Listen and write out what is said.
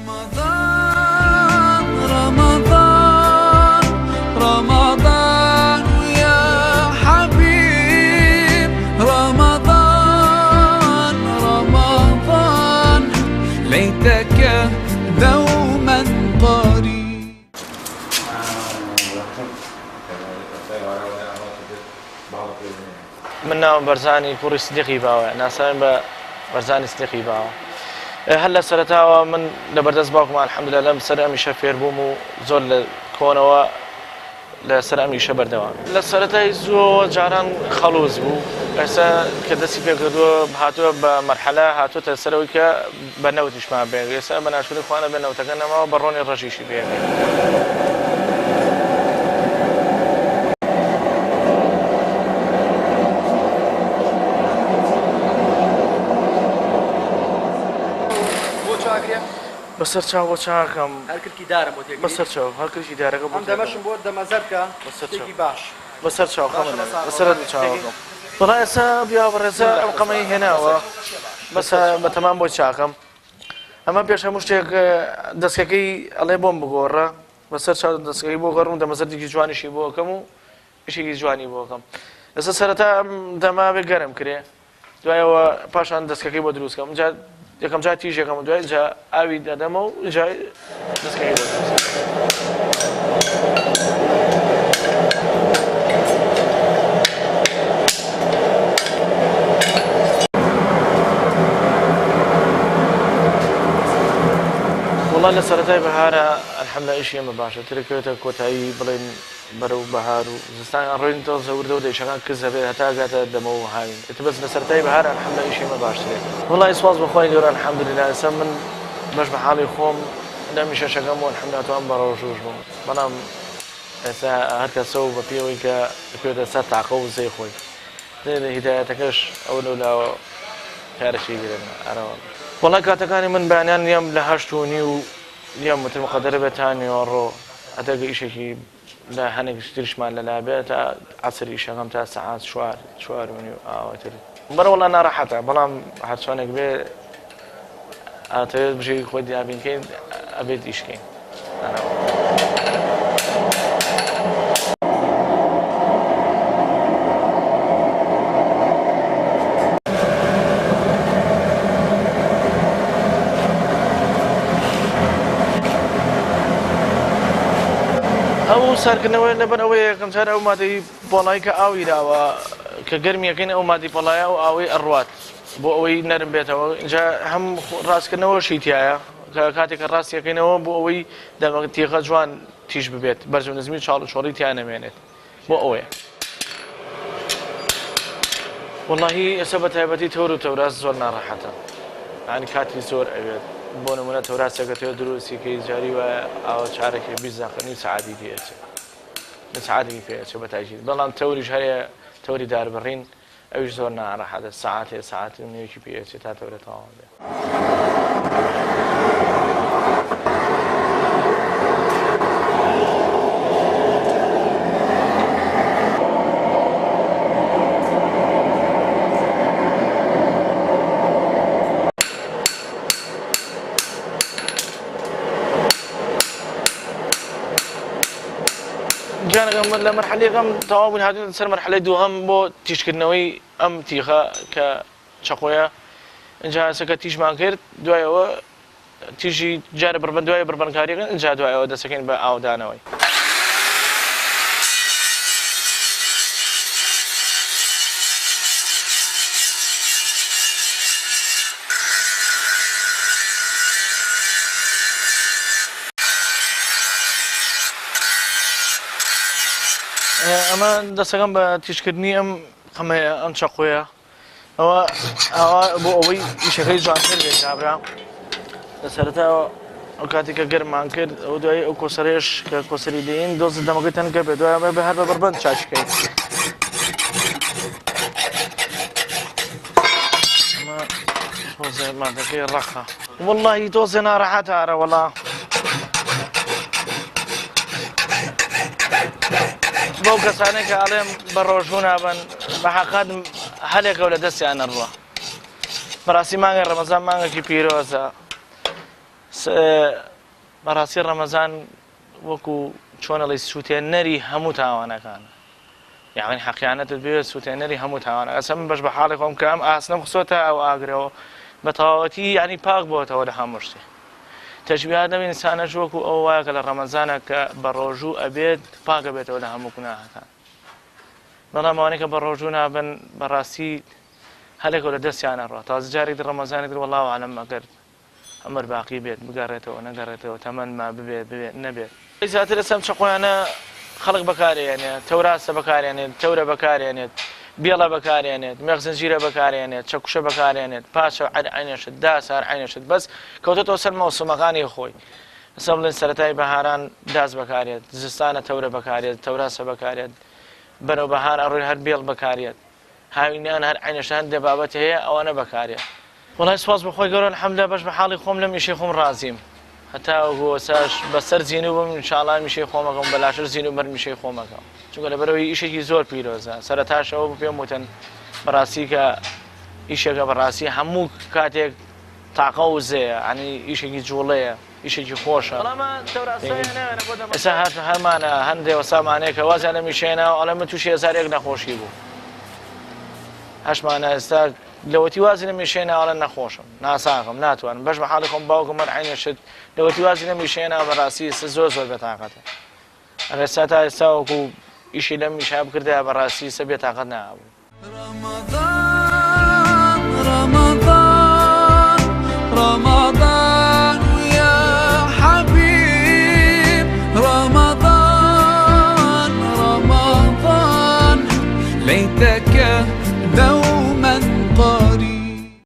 رمضان رمضان رمضان يا حبيب رمضان رمضان ليتك دوما قريب. من ناو برزاني كوري صديقي باوي ناسان برزاني صديقي باوي هلا سرتها من لبردز باكم الحمد لله لم سرامي شفير بومو زول كونوا لسرامي شبر دوام لسرتها زو جاران خلوص بو هسه كدسي فيكدو هاتو بمرحله هاتو تسروي ك بنوتش ما بين هسه بناشوري اخوانا بنوتكنا ما بروني الرشيشي بين بسر چاو چاکم هر کی داره مودی بسر چاو هر کی داره که هم دمشون بود دمازرکا تيجي باش بسر چاو خمن بسر چاو طلع اسا بیا برزا القمي هنا و بس بتمام بو چاکم اما پیش مشتاق دسککی الله بوم بگوره بسر چاو دسککی بو غرون دمازر دیگه جوانی شی بو کمو شی جوانی بو کم اسا سرتا دما بگرم کری دوای پاشان دسککی بو دروس کم جا یکم جای تیج یکم دوای جا آبی دادم و جای دستگاهی بود. والله لسرتای بهاره الحمد لله إشي ما باشه تركيته كوتاي بلين برو بهارو زستان روين تو زور دودي شغال كذا هتا قاعد دمو هاي تبز لسرتای بهاره الحمد لله إشي ما باشه والله يسواز بخوي دور الحمد لله سمن مش بحالي خوم لا مش شغام والحمد لله تو امبر وشوش بنام هركا سو ببيوي كده سات عقو زي خوي ده هدايتكش اول لا كارشي كده والله كاتكاني من بعنان يوم لهاشتوني اليوم مثل مقدرة بتاني ورو أتلاقي شيء لا هنيك اشتريش مال لا بيت عصري شغام 3 ساعات شوار مني وتري مرة والله أنا راحتها بلام حتشانك بي أتريد بشي خودي أبين كين أبيت إيش كين أنا أو صار كنا وين نبنا أوي كم صار أو ما تي بولاي كأوي دا كجرمي كنا أو ما تي بولاي أو أوي الروات بو أوي نرم بيته جا هم راس كنا وشيتيا كاتك الراس كنا بو أوي دا تيجا جوان تيج ببيت برجع نزمي شغلي تيانا مينت بو أوي والله سبت هبتي توراس زورنا راحتها يعني كاتي زور أبيت بون من توراس كتير دروسي كي جاري أو شارك بيزاقني سعادي فيه سعادي فيه شبت أجي بالله توري شهري توري دار برين أيش زورنا على هذا ساعات نيجي فيه توري طاوع كان لمرحلة قام توابن هذه سر مرحلة دوهم بو تشكرنوي أم تيخا كشقوية إنجا سكتيش ما كرت دوايو تيجي جار بربن دوايو بربن كاريغن إنجا دوايو ده سكين بأو دانوي أما دستگام با تشکرنی ام شقوية أو بو أوي يشغل جانتر بيجابرا دسرته وكاتي كجرم عنكر ودوي أو كسرش كسريدين دوز دماغتن كبر دوي ما بهار بربند شاش كي ما توزع ما تكي رخا والله توزنا راحتها والله بو كسانك عليهم بروجونا بن بحقاد هلك ولا دسي أنا الروح براسي مانغ رمضان مانغ كي بيروزا بەڕاستی ڕەمەزان وەکو چۆنەڵی سووتێنەری هەموو تاوانەکانە، یاغین حەقیانەتت بێت سووتێنەری هەموو تاوانە. ئەسە من بەش بە حاڵی خۆم کە ئەم ئاسنەم خسۆتە ئەو ئاگرەوە بە تەواوەتی ینی پاک بۆتەوە لە هەموو شتێ. تەشبیهات دەبێت ئینسانەش وەکو ئەو وایە کە لە ڕەمەزانە کە بە ڕۆژوو ئەبێت پاکە بێتەوە لە هەموو گوناهەکان. بەڵام ئەوانەی کە بە ڕۆژوو نابن بەڕاستی هەلێکەوە لە دەستیانە ڕۆ. تازە جارێک ڕەمەزانێک وەڵڵاهو ئەعلەم ئەگەر ئەمر باقی بێت بگەڕێتەوە نەگەڕێتەوە تەمەن ما ببێت نەبێت. زیاتر لەسەم چەقۆیانە خەڵک بەکارێنێت، تەوراسە بەکارێنێت، تەورە بەکارێنێت، بێڵە بەکارێنێت، مێغزنجیرە بەکارێنێت، چەکوشە بەکارێنێت، پاشە عینەشت داسار عینەشت بەس کەوتێتەوە سەر مەوسومەکانی خۆی. ئەسە بڵێن سەرەتای بەهاران داس بەکارێت، زستانە تەورە بەکارێت، تەوراسە بەکارێت، بەرەو بەهار ئەڕۆی هەر بێڵ بەکارێت، هاوینیان هەر عینەش هەندێک بابەتی هەیە ئەوانە بەکارێت. وڵای سوپاس بەخۆی گەورە الحەمدوللا بەش بە حاڵی خۆم لەم ئیشەی خۆم ڕازیم. هەتا وەساش بەسەر زیینو بم ئینشاڵڵا میشەی خۆمەکەم بەلاشر زیینو بەر میشەی خۆمەکەم. چونکە لەبەرەوەی ئیشێکی زۆر پیرۆزە. سەرەتاشەوە پێم وتن بەڕاستی کە ئیشێکە بەڕاستی هەموو کاتێک تاقە و زەیە، عنی ئیشێکی جوڵەیە، ئیشێکی خۆشە. ئێستا هەرمانە هەندێک وەسامانەیە کە وازیان لە میشێنەوە ئەڵێ من تووشی هەزارێک نەخۆشی بوو. هەشمانە ئێستا لەوەتی وازی لە میشێنە ئەڵێن نەخۆشم، ناساغم، ناتوانم. بەش بە حاڵی خۆم باوکم هەر عینەشت لەوەتی وازی لە میشێنە بەڕاستی زۆر بێتاقەتە. ئەستا تا ئێستا وەکو ئیشی لەم میشا بکردە بەڕاستی سە بێتاقەت نابوو.